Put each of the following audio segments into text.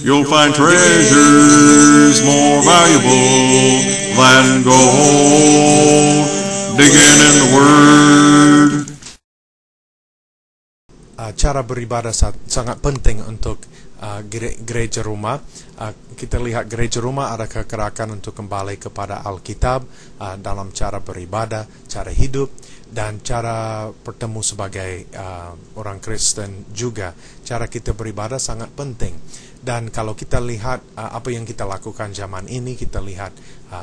You'll find treasures more valuable than gold, digging in the Word. Cara beribadah sangat penting untuk gereja rumah. Kita lihat gereja rumah ada kegerakan untuk kembali kepada Alkitab dalam cara beribadah, cara hidup, dan cara bertemu sebagai orang Kristen juga. Cara kita beribadah sangat penting. Dan kalau kita lihat apa yang kita lakukan zaman ini, kita lihat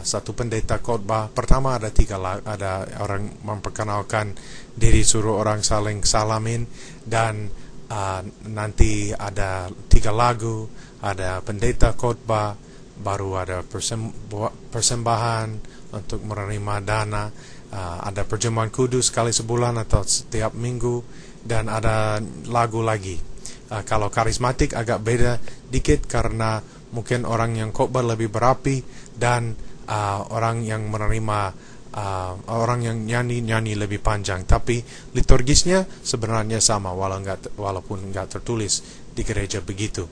satu pendeta khotbah. Pertama ada orang memperkenalkan diri, suruh orang saling salamin, dan nanti ada 3 lagu, ada pendeta khotbah, baru ada persembahan untuk menerima dana, ada perjamuan kudus sekali sebulan atau setiap minggu, dan ada lagu lagi. Kalau karismatik agak beda dikit karena mungkin orang yang khotbah lebih berapi, dan orang yang menerima orang yang nyanyi lebih panjang. Tapi liturgisnya sebenarnya sama walaupun nggak tertulis di gereja begitu.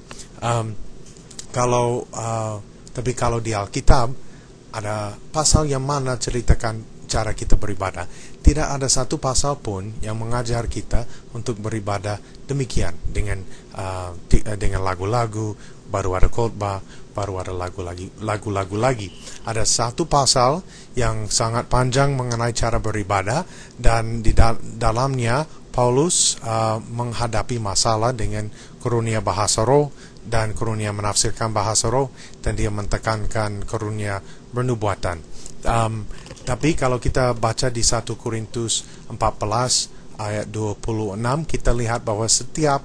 Tapi kalau di Alkitab ada pasal yang mana ceritakan cara kita beribadah. Tidak ada satu pasal pun yang mengajar kita untuk beribadah demikian dengan lagu-lagu, baru ada khotbah, baru ada lagu-lagu lagi. Ada satu pasal yang sangat panjang mengenai cara beribadah, dan di dalamnya Paulus menghadapi masalah dengan karunia bahasa roh dan karunia menafsirkan bahasa roh, dan dia menekankan karunia bernubuatan. Tapi kalau kita baca di 1 Korintus 14 ayat 26, kita lihat bahwa setiap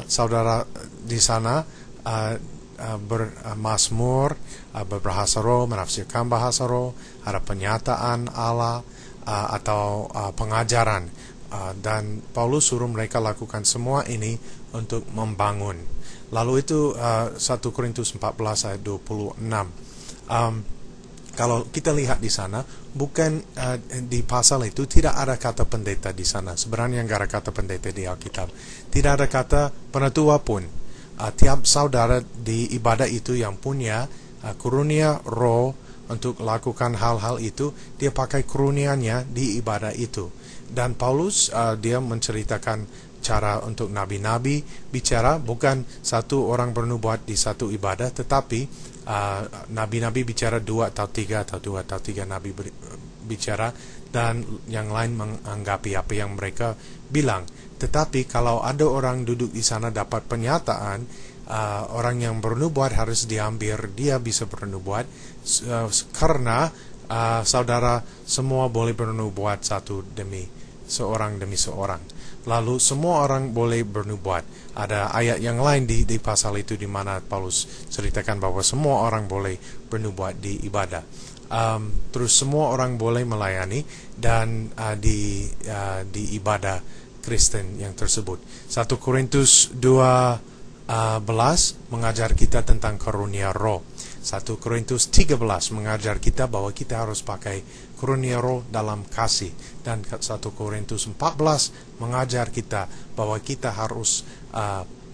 saudara di sana bermazmur, berbahasa roh, menafsirkan bahasa roh, ada penyataan Allah atau pengajaran, dan Paulus suruh mereka lakukan semua ini untuk membangun. Lalu itu 1 Korintus 14 ayat 26. Kalau kita lihat di sana, bukan di pasal itu tidak ada kata pendeta di sana. Sebenarnya nggak ada kata pendeta di Alkitab. Tidak ada kata penatua pun. Tiap saudara di ibadah itu yang punya karunia roh untuk lakukan hal-hal itu, dia pakai karunianya di ibadah itu. Dan Paulus dia menceritakan cara untuk nabi-nabi bicara, bukan satu orang bernubuat di satu ibadah, tetapi nabi-nabi bicara 2 atau 3 atau 2 atau 3 nabi bicara, dan yang lain menganggapi apa yang mereka bilang. Tetapi kalau ada orang duduk di sana dapat penyataan, orang yang bernubuat harus diambil, dia bisa bernubuat karena saudara semua boleh bernubuat seorang demi seorang. Lalu semua orang boleh bernubuat. Ada ayat yang lain di pasal itu di mana Paulus ceritakan bahwa semua orang boleh bernubuat di ibadah. Terus semua orang boleh melayani dan di ibadah Kristen yang tersebut. 1 Korintus 12 mengajar kita tentang karunia roh. 1 Korintus 13 mengajar kita bahwa kita harus pakai karunia roh dalam kasih, dan 1 Korintus 14 mengajar kita bahwa kita harus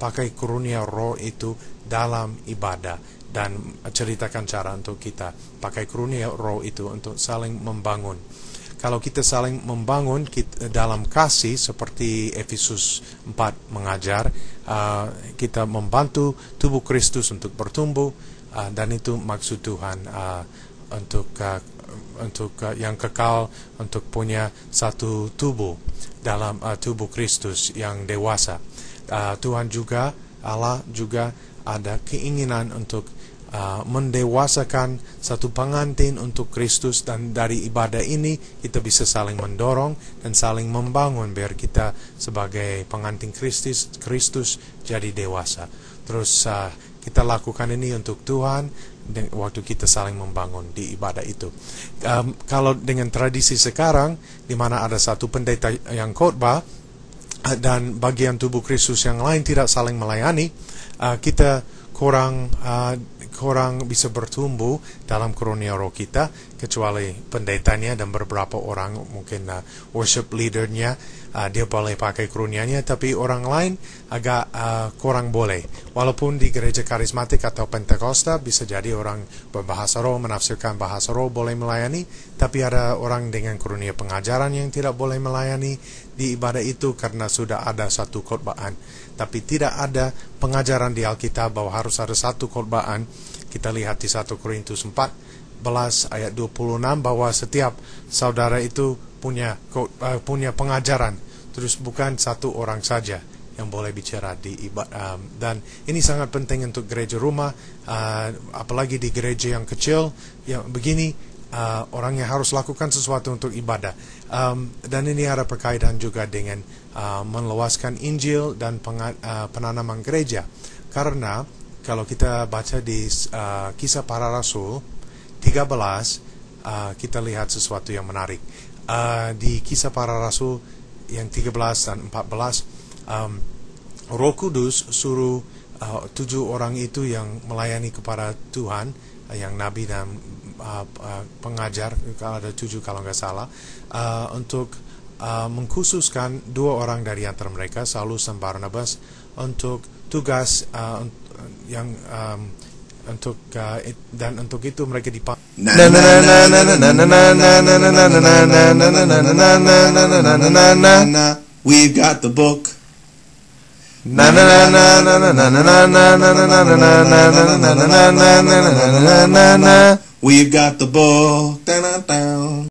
pakai karunia roh itu dalam ibadah, dan ceritakan cara untuk kita pakai karunia roh itu untuk saling membangun. Kalau kita saling membangun dalam kasih seperti Efesus 4 mengajar, kita membantu tubuh Kristus untuk bertumbuh, dan itu maksud Tuhan untuk yang kekal, untuk punya satu tubuh dalam tubuh Kristus yang dewasa. Allah juga ada keinginan untuk mendewasakan satu pengantin untuk Kristus, dan dari ibadah ini kita bisa saling mendorong dan saling membangun biar kita sebagai pengantin Kristus jadi dewasa. Terus kita lakukan ini untuk Tuhan waktu kita saling membangun di ibadah itu. Kalau dengan tradisi sekarang di mana ada satu pendeta yang khotbah dan bagian tubuh Kristus yang lain tidak saling melayani, kita kurang bisa bertumbuh dalam karunia roh kita, kecuali pendetanya dan beberapa orang mungkin worship leadernya. dia boleh pakai karunia-Nya, tapi orang lain agak kurang boleh. Walaupun di gereja karismatik atau Pentakosta bisa jadi orang berbahasa roh, menafsirkan bahasa roh boleh melayani, tapi ada orang dengan karunia pengajaran yang tidak boleh melayani di ibadah itu karena sudah ada satu khotbahan. Tapi tidak ada pengajaran di Alkitab bahwa harus ada satu khotbahan. Kita lihat di 1 Korintus 14 ayat 26 bahwa setiap saudara itu punya pengajaran, terus bukan satu orang saja yang boleh bicara di ibadah. Dan ini sangat penting untuk gereja rumah, apalagi di gereja yang kecil yang begini, orangnya harus lakukan sesuatu untuk ibadah. Dan ini ada berkaitan juga dengan meluaskan Injil dan penanaman gereja, karena kalau kita baca di Kisah Para Rasul 13, kita lihat sesuatu yang menarik. Di Kisah Para Rasul yang 13 dan 14, Roh Kudus suruh 7 orang itu yang melayani kepada Tuhan, yang nabi dan pengajar, ada 7 kalau nggak salah, untuk mengkhususkan 2 orang dari antara mereka, Saulus dan Barnabas, untuk tugas yang untuk dan untuk itu mereka dipanggil. We've got the book. We've got the book.